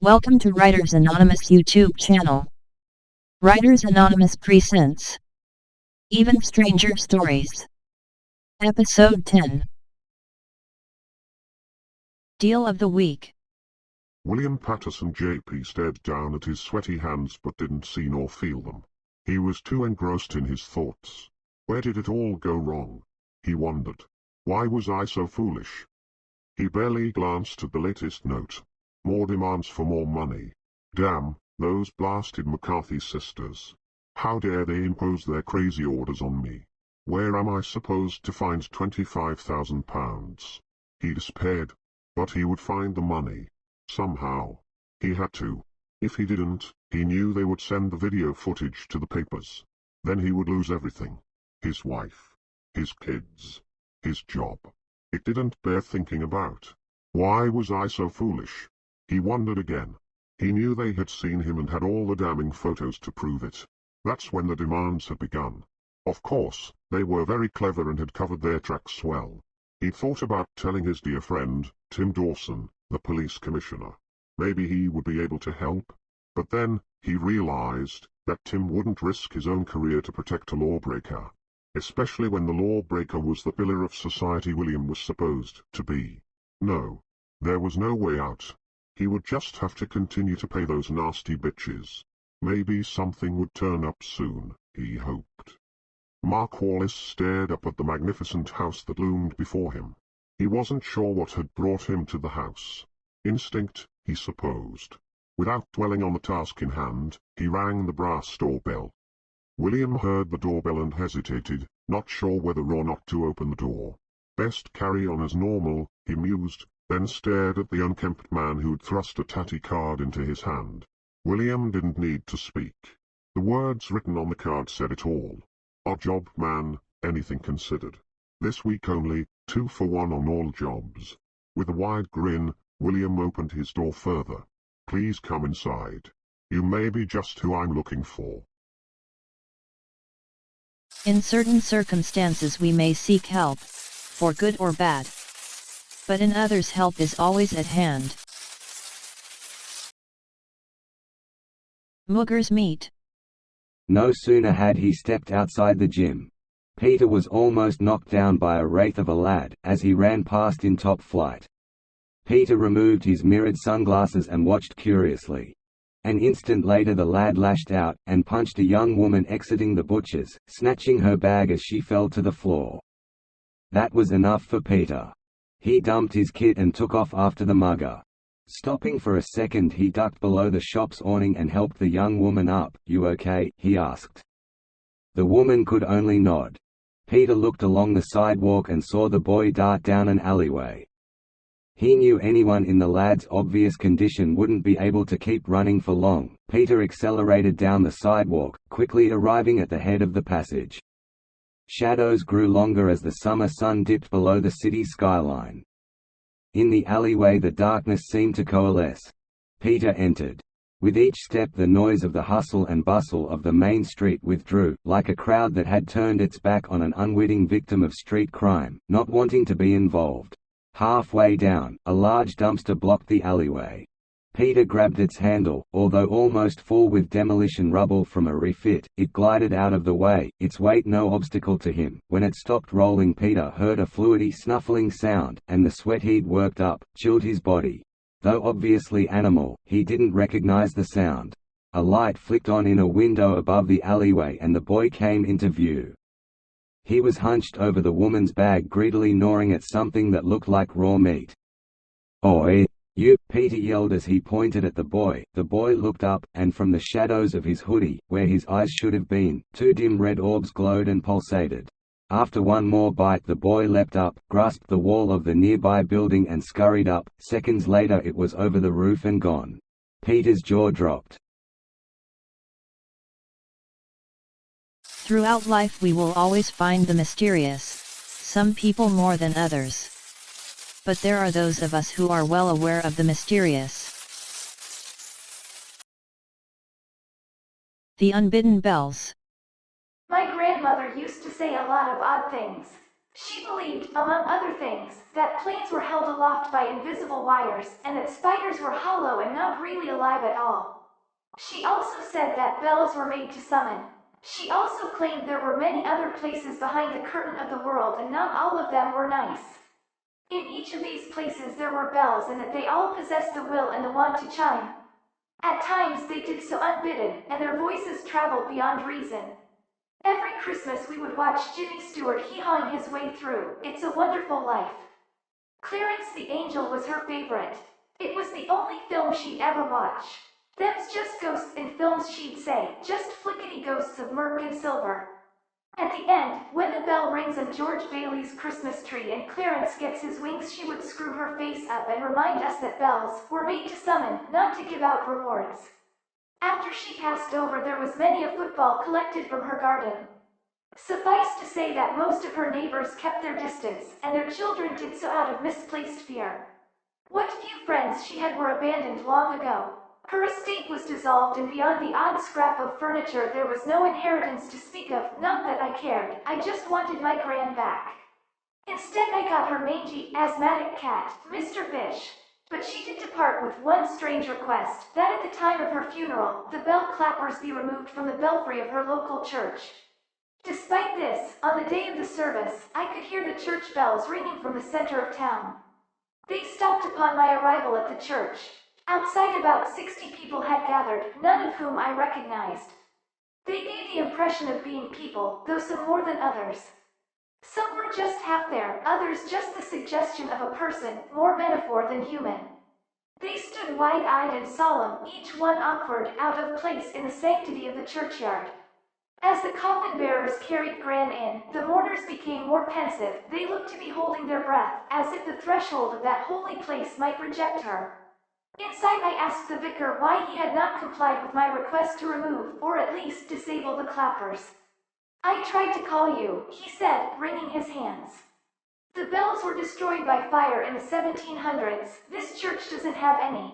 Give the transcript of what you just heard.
Welcome to Writers Anonymous YouTube channel. Writers Anonymous presents Even Stranger Stories. Episode 10. Deal of the Week. William Patterson J.P. stared down at his sweaty hands but didn't see nor feel them. He was too engrossed in his thoughts. Where did it all go wrong? He wondered. Why was I so foolish? He barely glanced at the latest note. More demands for more money. Damn, those blasted McCarthy sisters. How dare they impose their crazy orders on me? Where am I supposed to find £25,000? He despaired, but he would find the money. Somehow. He had to. If he didn't, he knew they would send the video footage to the papers. Then he would lose everything. His wife. His kids. His job. It didn't bear thinking about. Why was I so foolish? He wondered again. He knew they had seen him and had all the damning photos to prove it. That's when the demands had begun. Of course, they were very clever and had covered their tracks well. He thought about telling his dear friend, Tim Dawson, the police commissioner. Maybe he would be able to help. But then, he realized that Tim wouldn't risk his own career to protect a lawbreaker. Especially when the lawbreaker was the pillar of society William was supposed to be. No. There was no way out. He would just have to continue to pay those nasty bitches. Maybe something would turn up soon, he hoped. Mark Wallace stared up at the magnificent house that loomed before him. He wasn't sure what had brought him to the house. Instinct, he supposed. Without dwelling on the task in hand, he rang the brass doorbell. William heard the doorbell and hesitated, not sure whether or not to open the door. Best carry on as normal, he mused, then stared at the unkempt man who'd thrust a tatty card into his hand. William didn't need to speak. The words written on the card said it all. Odd job, man, anything considered. This week only, 2 for 1 on all jobs. With a wide grin, William opened his door further. Please come inside. You may be just who I'm looking for. In certain circumstances we may seek help, for good or bad. But in others help is always at hand. Muggers meet. No sooner had he stepped outside the gym. Peter was almost knocked down by a wraith of a lad as he ran past in top flight. Peter removed his mirrored sunglasses and watched curiously. An instant later the lad lashed out and punched a young woman exiting the butcher's, snatching her bag as she fell to the floor. That was enough for Peter. He dumped his kit and took off after the mugger. Stopping for a second, he ducked below the shop's awning and helped the young woman up. "You okay?" he asked. The woman could only nod. Peter looked along the sidewalk and saw the boy dart down an alleyway. He knew anyone in the lad's obvious condition wouldn't be able to keep running for long. Peter accelerated down the sidewalk, quickly arriving at the head of the passage. Shadows grew longer as the summer sun dipped below the city skyline. In the alleyway the darkness seemed to coalesce. Peter entered. With each step the noise of the hustle and bustle of the main street withdrew, like a crowd that had turned its back on an unwitting victim of street crime, not wanting to be involved. Halfway down, a large dumpster blocked the alleyway. Peter grabbed its handle. Although almost full with demolition rubble from a refit, it glided out of the way, its weight no obstacle to him. When it stopped rolling, Peter heard a fluidy snuffling sound, and the sweat he'd worked up chilled his body. Though obviously animal, he didn't recognize the sound. A light flicked on in a window above the alleyway and the boy came into view. He was hunched over the woman's bag, greedily gnawing at something that looked like raw meat. "Oi! You!" Peter yelled as he pointed at the boy. The boy looked up, and from the shadows of his hoodie, where his eyes should have been, 2 dim red orbs glowed and pulsated. After one more bite the boy leapt up, grasped the wall of the nearby building and scurried up. Seconds later it was over the roof and gone. Peter's jaw dropped. Throughout life we will always find the mysterious, some people more than others. But there are those of us who are well aware of the mysterious. The Unbidden Bells. My grandmother used to say a lot of odd things. She believed, among other things, that planes were held aloft by invisible wires, and that spiders were hollow and not really alive at all. She also said that bells were made to summon. She also claimed there were many other places behind the curtain of the world, and not all of them were nice. In each of these places there were bells, and that they all possessed the will and the wand to chime. At times they did so unbidden, and their voices traveled beyond reason. Every Christmas we would watch Jimmy Stewart hee-hawing his way through It's a Wonderful Life. Clarence the Angel was her favorite. It was the only film she'd ever watch. Them's just ghosts in films, she'd say, just flickety ghosts of murk and silver. At the end, when the bell rings on George Bailey's Christmas tree and Clarence gets his wings, she would screw her face up and remind us that bells were made to summon, not to give out rewards. After she passed over, there was many a football collected from her garden. Suffice to say that most of her neighbors kept their distance, and their children did so out of misplaced fear. What few friends she had were abandoned long ago. Her estate was dissolved, and beyond the odd scrap of furniture there was no inheritance to speak of. Not that I cared, I just wanted my Gran back. Instead I got her mangy, asthmatic cat, Mr. Fish. But she did depart with one strange request, that at the time of her funeral, the bell clappers be removed from the belfry of her local church. Despite this, on the day of the service, I could hear the church bells ringing from the center of town. They stopped upon my arrival at the church. Outside about 60 people had gathered, none of whom I recognized. They gave the impression of being people, though some more than others. Some were just half there, others just the suggestion of a person, more metaphor than human. They stood wide-eyed and solemn, each one awkward, out of place in the sanctity of the churchyard. As the coffin bearers carried Gran in, the mourners became more pensive. They looked to be holding their breath, as if the threshold of that holy place might reject her. Inside I asked the vicar why he had not complied with my request to remove, or at least disable, the clappers. I tried to call you, he said, wringing his hands. The bells were destroyed by fire in the 1700s, this church doesn't have any.